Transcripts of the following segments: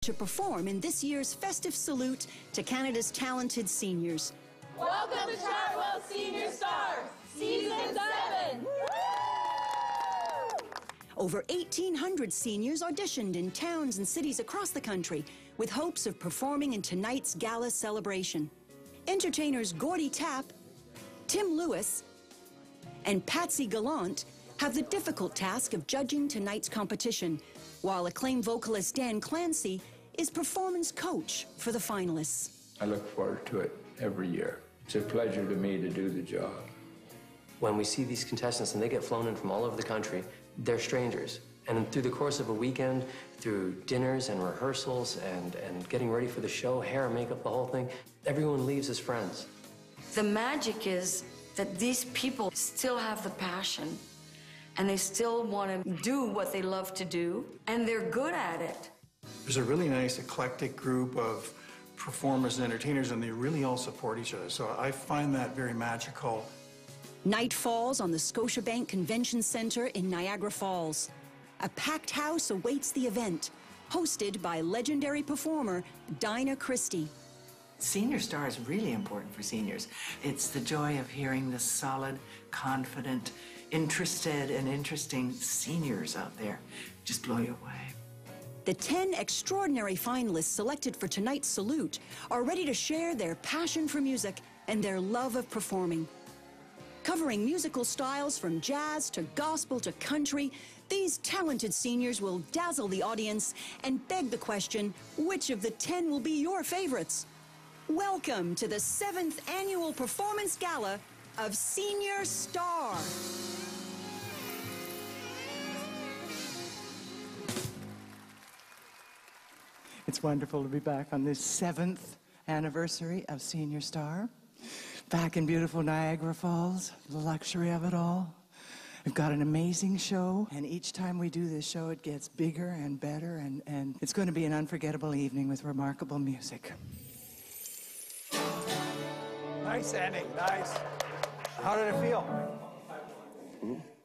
to perform in this year's festive salute to Canada's talented seniors. Welcome to Chartwell Senior Star, Season 7! Over 1,800 seniors auditioned in towns and cities across the country with hopes of performing in tonight's gala celebration. Entertainers Gordy Tapp, Tim Lewis, and Patsy Gallant have the difficult task of judging tonight's competition, while acclaimed vocalist Dan Clancy is performance coach for the finalists. I look forward to it every year. It's a pleasure to me to do the job. When we see these contestants and they get flown in from all over the country, they're strangers. And through the course of a weekend, through dinners and rehearsals and getting ready for the show, hair, makeup, the whole thing, everyone leaves as friends. The magic is that these people still have the passion and they still want to do what they love to do, and they're good at it. There's a really nice eclectic group of performers and entertainers, and they really all support each other. So I find that very magical. Night falls on the Scotiabank Convention Centre in Niagara Falls. A packed house awaits the event, hosted by legendary performer Dinah Christie. Senior Star is really important for seniors. It's the joy of hearing the solid, confident, interested and interesting seniors out there. Just blow you away. The 10 extraordinary finalists selected for tonight's salute are ready to share their passion for music and their love of performing. Covering musical styles from jazz to gospel to country, these talented seniors will dazzle the audience and beg the question, which of the 10 will be your favorites? Welcome to the 7th Annual Performance Gala of Senior Star. It's wonderful to be back on this 7th anniversary of Senior Star. Back in beautiful Niagara Falls, the luxury of it all. We've got an amazing show, and each time we do this show, it gets bigger and better, and it's going to be an unforgettable evening with remarkable music. Nice ending, nice. How did it feel?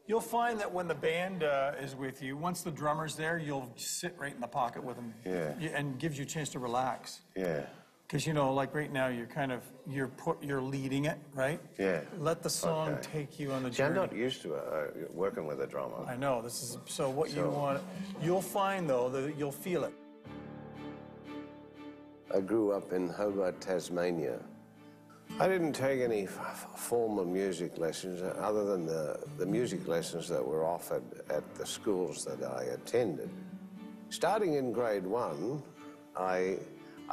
You'll find that when the band is with you, once the drummer's there, you'll sit right in the pocket with them. Yeah. And gives you a chance to relax. Yeah. Because, you know, like right now, you're leading it, right? Yeah. Let the song take you on the journey. I'm not used to working with a drummer. I know, you want, you'll find, though, that you'll feel it. I grew up in Hobart, Tasmania. I didn't take any formal music lessons other than the music lessons that were offered at the schools that I attended. Starting in grade 1, I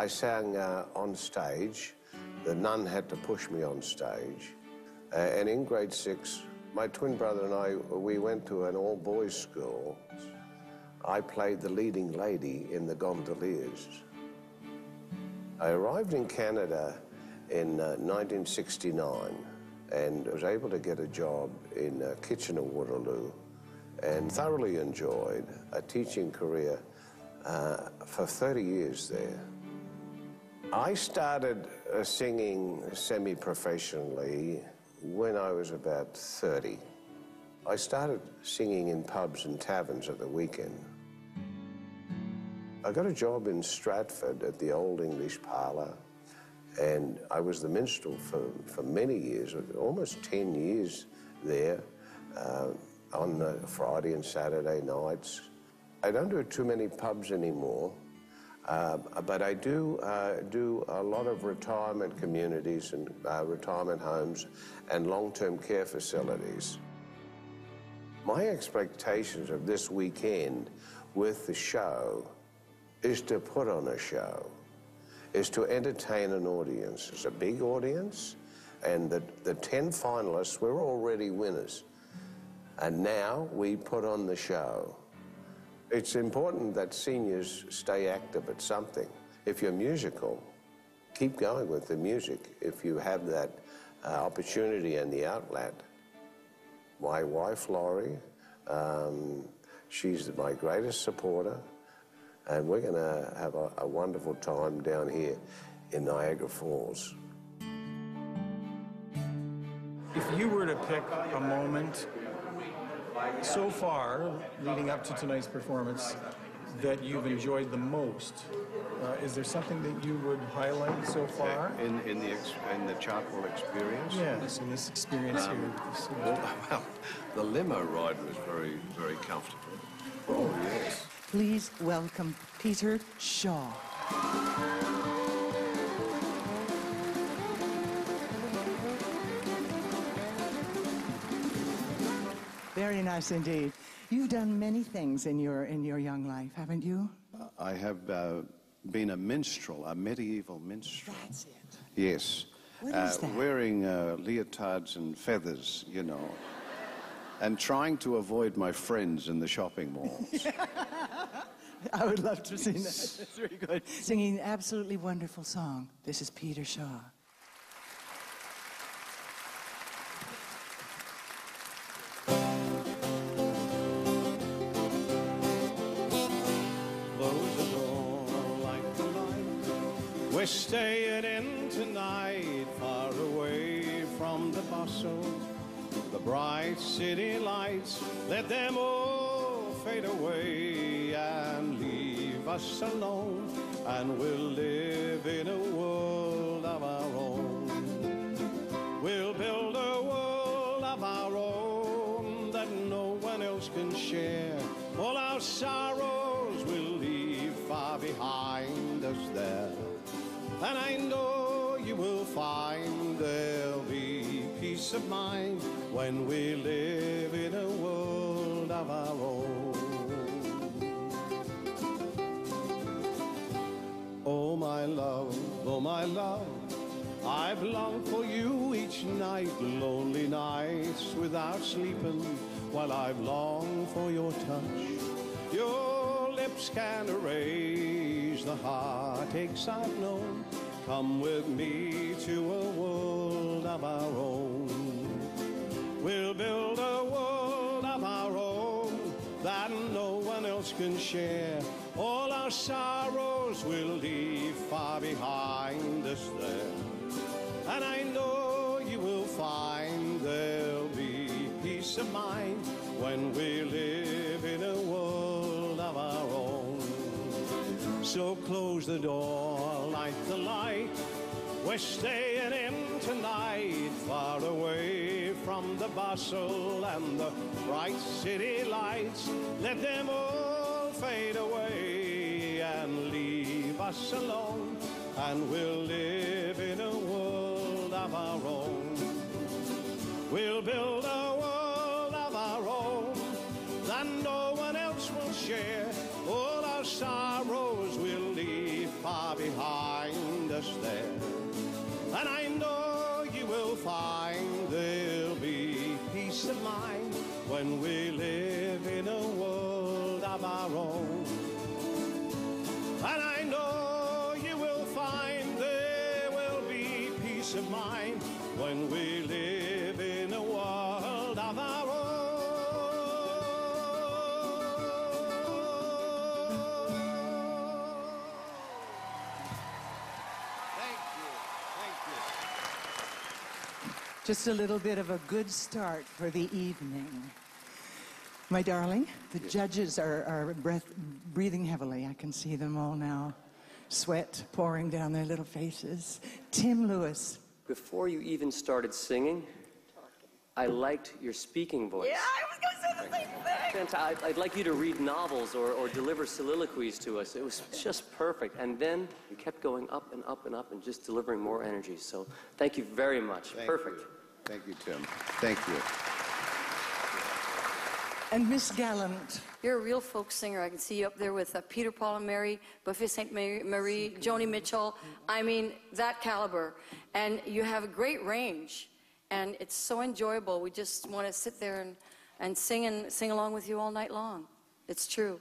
sang on stage. The nun had to push me on stage. And in grade 6, my twin brother and I, we went to an all-boys school. I played the leading lady in the Gondoliers. I arrived in Canada in 1969 and was able to get a job in Kitchener-Waterloo and thoroughly enjoyed a teaching career for 30 years there. I started singing semi-professionally when I was about 30. I started singing in pubs and taverns at the weekend. I got a job in Stratford at the Old English Parlour, and I was the minstrel for many years, almost 10 years there, on Friday and Saturday nights. I don't do too many pubs anymore, but I do a lot of retirement communities and retirement homes and long-term care facilities. My expectations of this weekend with the show is to put on a show, is to entertain an audience. It's a big audience, and the 10 finalists, we're already winners. And now we put on the show. It's important that seniors stay active at something. If you're musical, keep going with the music. If you have that opportunity and the outlet. My wife, Laurie, she's my greatest supporter, and we're going to have a wonderful time down here in Niagara Falls. If you were to pick a moment so far, leading up to tonight's performance, that you've enjoyed the most, Is there something that you would highlight so far? In the Chartwell experience? Yes, in this experience here. Well, the limo ride was very, very comfortable. Oh, yes. Please welcome Peter Shaw. Very nice indeed. You've done many things in your young life, haven't you? I have been a minstrel, a medieval minstrel. That's it. Yes. What is that? Wearing leotards and feathers, you know, and trying to avoid my friends in the shopping malls. I would love to have seen that. That's very good. Singing an absolutely wonderful song. This is Peter Shaw. We're staying in tonight, far away from the bustle, the bright city lights. Let them all fade away and leave us alone, and we'll live in a world of our own. We'll build a world of our own that no one else can share. All our sorrows we'll leave far behind us there. And I know you will find there'll be peace of mind when we live in a world of our own. Oh my love, I've longed for you each night, lonely nights without sleeping, while I've longed for your touch. Your lips can erase the heartaches I've known. Come with me to a world of our own. We'll build a world of our own that no one else can share. All our sorrows we'll leave far behind us there. And I know you will find there'll be peace of mind when we live in a world of our own. So close the door, light the light. We're staying in tonight, far away from the bustle and the bright city lights. Let them all fade away and leave us alone, and we'll live in a world of our own. We'll build a world of our own that no one else will share. All our sorrows we'll leave far behind us there. And I know you will find there'll be peace of mind when we live in a world of our own. And I know you will find there will be peace of mind when we live in a world of our own. Just a little bit of a good start for the evening. My darling, the judges are breathing heavily. I can see them all now. Sweat pouring down their little faces. Tim Lewis. Before you even started singing, I liked your speaking voice. Yeah, I was going to say the same thing. I'd like you to read novels or deliver soliloquies to us. It was just perfect. And then you kept going up and up and up and just delivering more energy. So thank you very much. Perfect. Thank you, Tim. Thank you. And Miss Gallant. You're a real folk singer. I can see you up there with Peter, Paul and Mary, Buffet St. Marie, Joni Mitchell. I mean, that caliber. And you have a great range. And it's so enjoyable. We just want to sit there and sing along with you all night long. It's true.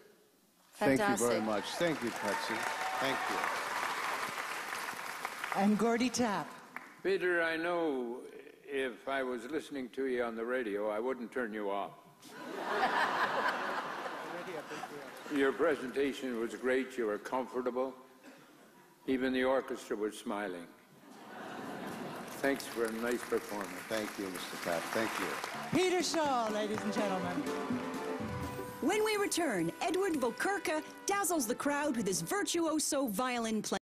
Fantastic. Thank you very much. Thank you, Patsy. Thank you. And Gordy Tapp. Peter, I know if I was listening to you on the radio, I wouldn't turn you off. Your presentation was great. You were comfortable. Even the orchestra was smiling. Thanks for a nice performance. Thank you, Mr. Tapp. Thank you. Peter Shaw, ladies and gentlemen. When we return, Edward Vokurka dazzles the crowd with his virtuoso violin playing.